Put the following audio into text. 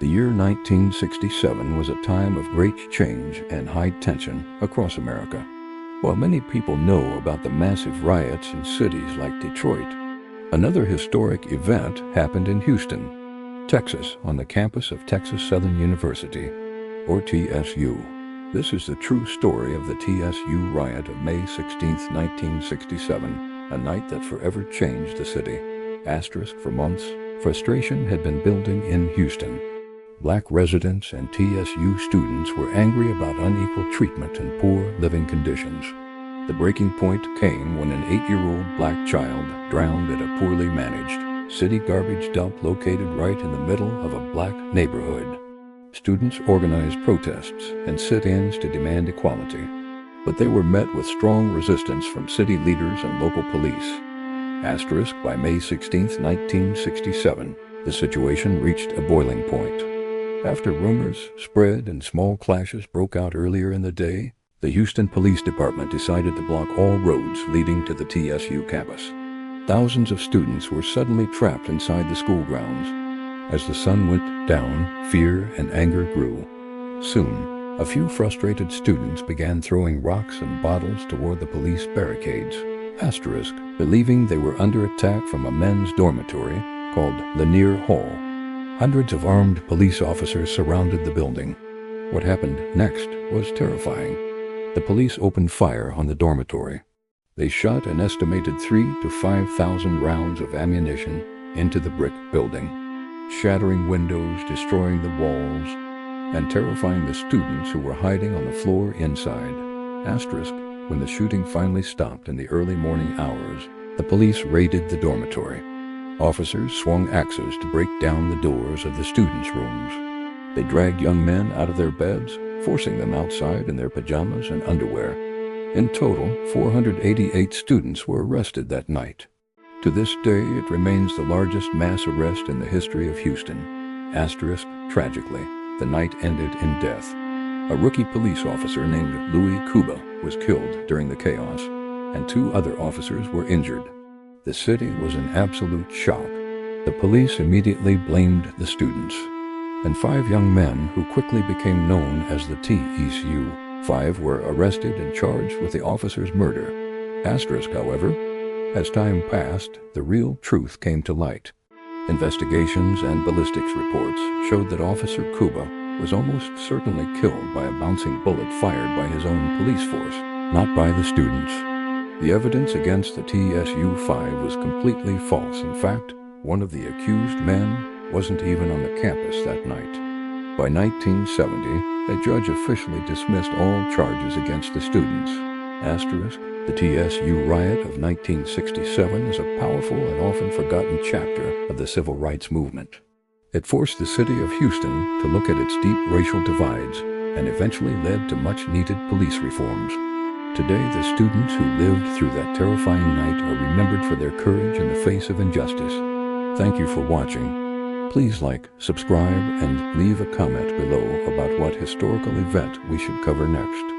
The year 1967 was a time of great change and high tension across America. While many people know about the massive riots in cities like Detroit, another historic event happened in Houston, Texas, on the campus of Texas Southern University, or TSU. This is the true story of the TSU Riot of May 16, 1967, a night that forever changed the city. For months, frustration had been building in Houston. Black residents and TSU students were angry about unequal treatment and poor living conditions. The breaking point came when an 8-year-old black child drowned at a poorly managed city garbage dump located right in the middle of a black neighborhood. Students organized protests and sit-ins to demand equality, but they were met with strong resistance from city leaders and local police. By May 16, 1967, the situation reached a boiling point. After rumors spread and small clashes broke out earlier in the day, the Houston Police Department decided to block all roads leading to the TSU campus. Thousands of students were suddenly trapped inside the school grounds. As the sun went down, fear and anger grew. Soon, a few frustrated students began throwing rocks and bottles toward the police barricades, believing they were under attack from a men's dormitory called Lanier Hall. Hundreds of armed police officers surrounded the building. What happened next was terrifying. The police opened fire on the dormitory. They shot an estimated 3,000 to 5,000 rounds of ammunition into the brick building, shattering windows, destroying the walls, and terrifying the students who were hiding on the floor inside. When the shooting finally stopped in the early morning hours, the police raided the dormitory. Officers swung axes to break down the doors of the students' rooms. They dragged young men out of their beds, forcing them outside in their pajamas and underwear. In total, 488 students were arrested that night. To this day, it remains the largest mass arrest in the history of Houston. Tragically, the night ended in death. A rookie police officer named Louis Cuba was killed during the chaos, and 2 other officers were injured. The city was in absolute shock. The police immediately blamed the students, and 5 young men who quickly became known as the TSU Five were arrested and charged with the officers' murder. However, as time passed, the real truth came to light. Investigations and ballistics reports showed that Officer Cuba was almost certainly killed by a bouncing bullet fired by his own police force, not by the students. The evidence against the TSU Five was completely false. In fact, one of the accused men wasn't even on the campus that night. By 1970, a judge officially dismissed all charges against the students. The TSU Riot of 1967 is a powerful and often forgotten chapter of the civil rights movement. It forced the city of Houston to look at its deep racial divides and eventually led to much-needed police reforms. Today, the students who lived through that terrifying night are remembered for their courage in the face of injustice. Thank you for watching. Please like, subscribe, and leave a comment below about what historical event we should cover next.